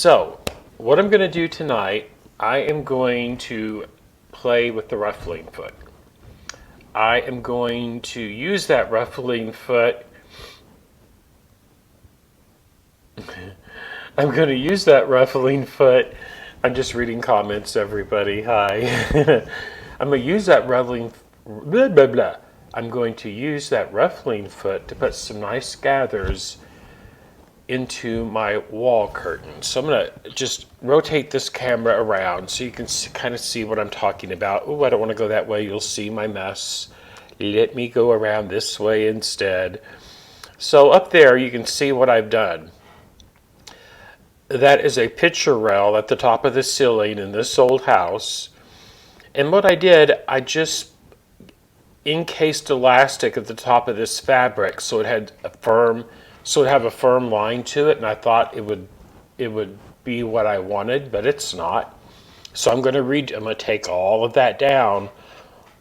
So, what I'm going to do tonight, I am going to play with the ruffling foot. I am going to use that ruffling foot. I'm going to use that ruffling foot. I'm just reading comments, everybody. Hi. I'm going to use that ruffling blah, blah, blah. I'm going to use that ruffling foot to put some nice gathers into my wall curtain. So I'm going to just rotate this camera around so you can kind of see what I'm talking about. Oh, I don't want to go that way. You'll see my mess. Let me go around this way instead. So up there you can see what I've done. That is a picture rail at the top of the ceiling in this old house. And what I did, I just encased elastic at the top of this fabric so it had a firm line to it, and I thought it would be what I wanted, but it's not. So I'm going to take all of that down,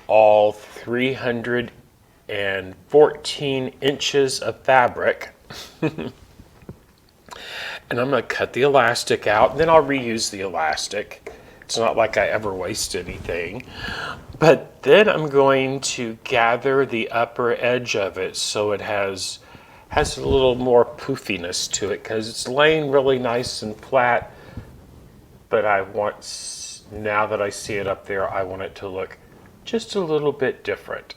all 314 inches of fabric, and I'm going to cut the elastic out, and then I'll reuse the elastic. It's not like I ever waste anything. But then I'm going to gather the upper edge of it so it has a little more poofiness to it, because it's laying really nice and flat, but now that I see it up there, I want it to look just a little bit different.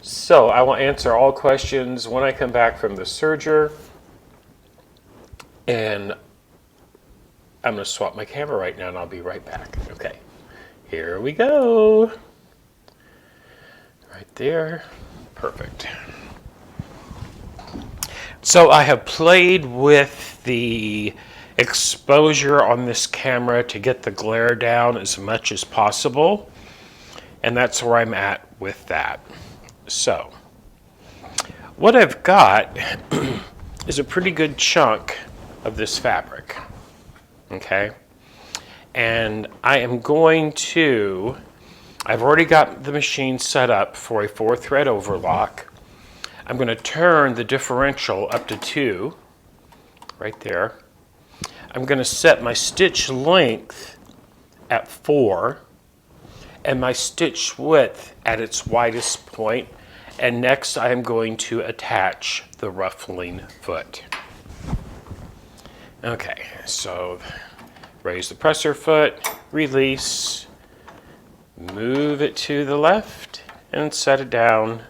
So I will answer all questions when I come back from the serger, and I'm going to swap my camera right now and I'll be right back. Okay, here we go. Right there. Perfect. So I have played with the exposure on this camera to get the glare down as much as possible, and that's where I'm at with that. So what I've got is a pretty good chunk of this fabric, okay? And I've already got the machine set up for a 4-thread overlock. I'm going to turn the differential up to 2, right there. I'm going to set my stitch length at 4 and my stitch width at its widest point. And next I am going to attach the ruffling foot. Okay, so raise the presser foot, release, move it to the left, and set it down.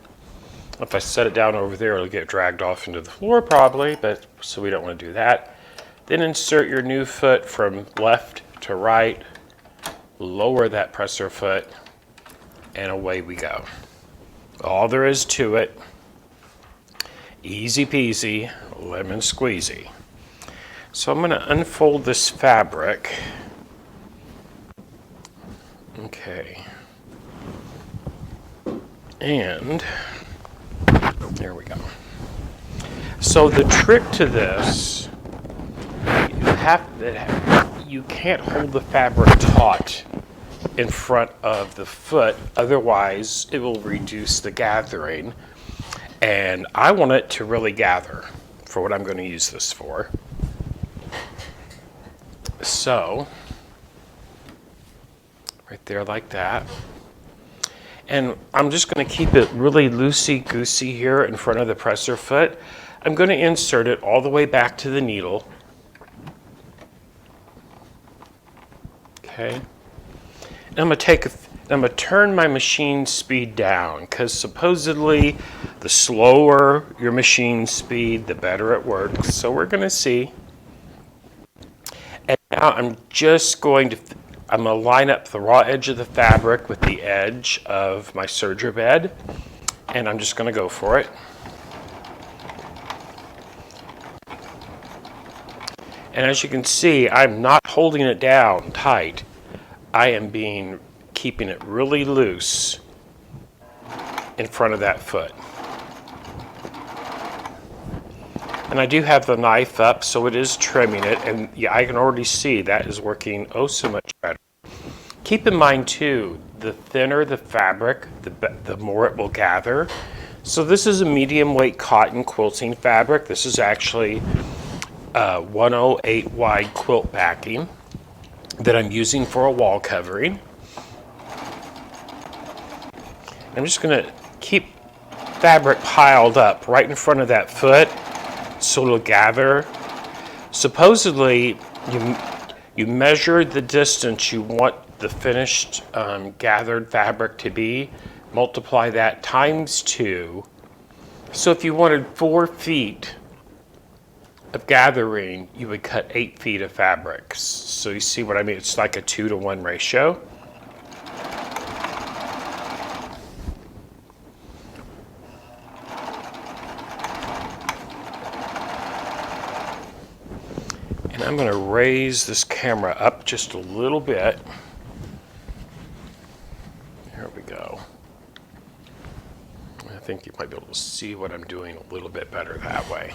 If I set it down over there, it'll get dragged off into the floor probably, but so we don't want to do that. Then insert your new foot from left to right, lower that presser foot, and away we go. All there is to it. Easy peasy, lemon squeezy. So I'm going to unfold this fabric. Okay. And there we go. So the trick to this, you can't hold the fabric taut in front of the foot, otherwise it will reduce the gathering. And I want it to really gather for what I'm going to use this for. So, right there like that. And I'm just going to keep it really loosey-goosey here in front of the presser foot. I'm going to insert it all the way back to the needle. Okay. And I'm going to turn my machine speed down, because supposedly the slower your machine speed, the better it works. So we're going to see. And now I'm going to line up the raw edge of the fabric with the edge of my serger bed, and I'm just going to go for it. And as you can see, I'm not holding it down tight. I am keeping it really loose in front of that foot. And I do have the knife up, so it is trimming it, and yeah, I can already see that is working oh so much better. Keep in mind too, the thinner the fabric, the more it will gather. So this is a medium weight cotton quilting fabric. This is actually 108 wide quilt backing that I'm using for a wall covering. I'm just going to keep fabric piled up right in front of that foot so it'll gather. Supposedly, you measure the distance you want the finished gathered fabric to be, multiply that times 2. So if you wanted 4 feet of gathering, you would cut 8 feet of fabric. So you see what I mean? It's like a 2-to-1 ratio. And I'm going to raise this camera up just a little bit. Here we go. I think you might be able to see what I'm doing a little bit better that way.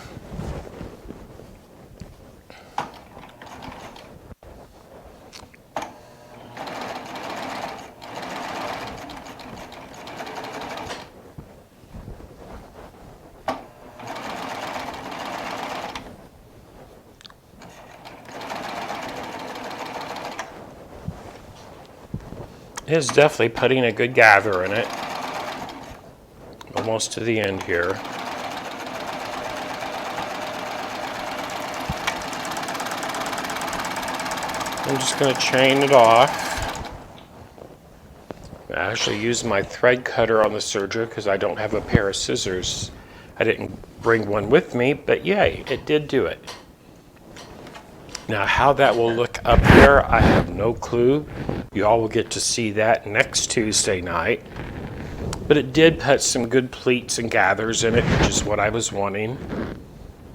It is definitely putting a good gather in it. Almost to the end here. I'm just going to chain it off. I actually used my thread cutter on the serger because I don't have a pair of scissors. I didn't bring one with me, but yay, it did do it. Now how that will look up there, I have no clue. You all will get to see that next Tuesday night. But it did put some good pleats and gathers in it, which is what I was wanting.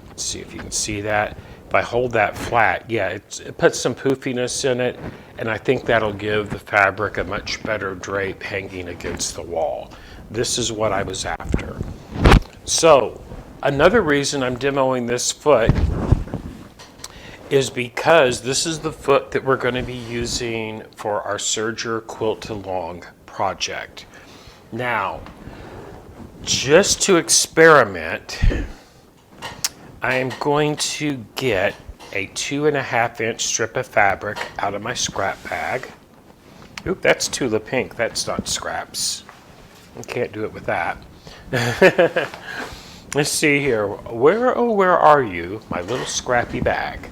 Let's see if you can see that. If I hold that flat, yeah, it puts some poofiness in it, and I think that'll give the fabric a much better drape hanging against the wall. This is what I was after. So, another reason I'm demoing this foot is because this is the foot that we're going to be using for our serger quilt to long project. Now, just to experiment, I am going to get a 2.5-inch strip of fabric out of my scrap bag. Oop, that's Tula Pink, that's not scraps. I can't do it with that. Let's see here, where are you, my little scrappy bag?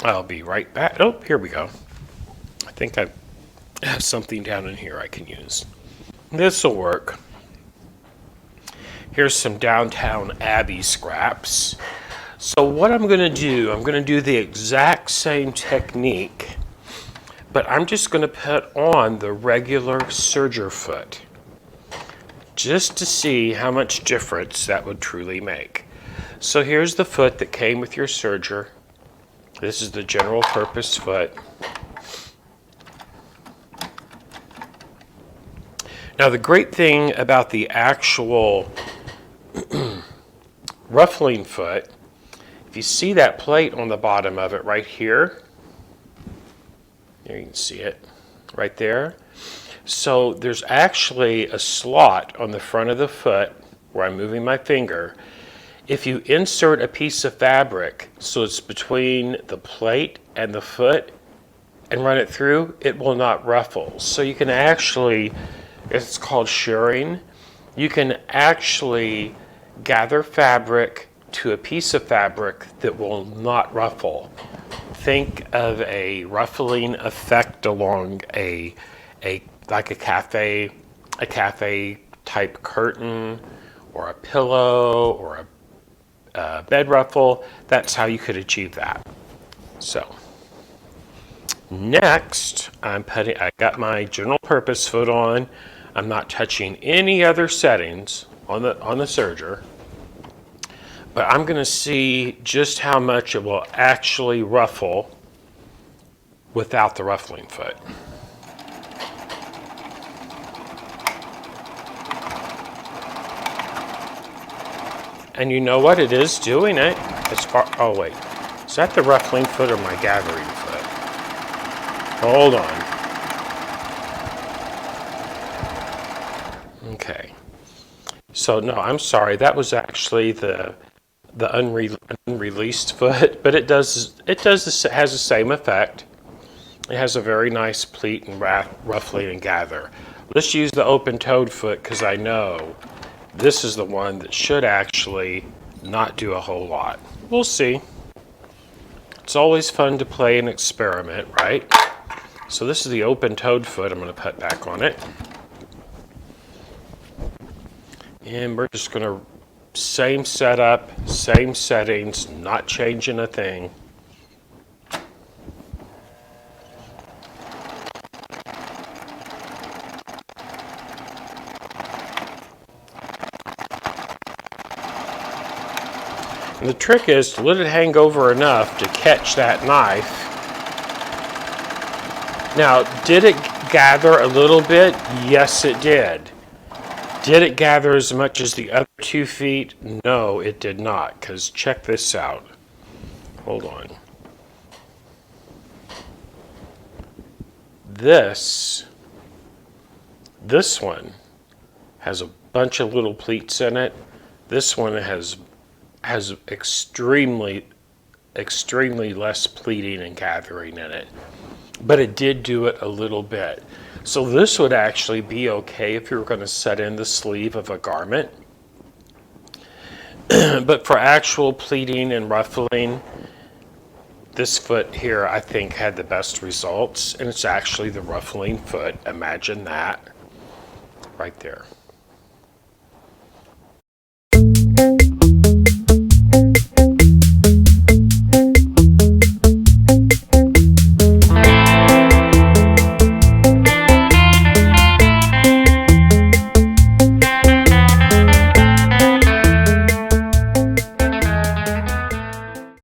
I'll be right back. Oh, here we go. I think I have something down in here I can use. This will work. Here's some Downtown Abbey scraps. So what I'm going to do, I'm going to do the exact same technique, but I'm just going to put on the regular serger foot just to see how much difference that would truly make. So here's the foot that came with your serger. This is the general purpose foot. Now the great thing about the actual ruffling foot, if you see that plate on the bottom of it right here, there you can see it right there. So there's actually a slot on the front of the foot where I'm moving my finger. If you insert a piece of fabric so it's between the plate and the foot and run it through, it will not ruffle. So you can actually, it's called shirring, you can actually gather fabric to a piece of fabric that will not ruffle. Think of a ruffling effect along like a cafe type curtain or a pillow or a bed ruffle. That's how you could achieve that. So next I got my general purpose foot on. I'm not touching any other settings on the serger, but I'm going to see just how much it will actually ruffle without the ruffling foot. And you know what? It is doing it. As far, oh wait, is that the ruffling foot or my gathering foot? Hold on. Okay. So no, I'm sorry. That was actually the unreleased foot, but it has the same effect. It has a very nice pleat and ruffling and gather. Let's use the open-toed foot because I know this is the one that should actually not do a whole lot. We'll see. It's always fun to play and experiment, right? So this is the open-toed foot. I'm going to put back on it. And we're just going to, same setup, same settings, not changing a thing. And the trick is to let it hang over enough to catch that knife. Now, did it gather a little bit? Yes, it did. Did it gather as much as the other 2 feet? No, it did not, because check this out. Hold on. This one has a bunch of little pleats in it. This one has extremely less pleating and gathering in it. But it did do it a little bit. So this would actually be okay if you were going to set in the sleeve of a garment. But for actual pleating and ruffling, this foot here I think had the best results, and it's actually the ruffling foot. Imagine that right there.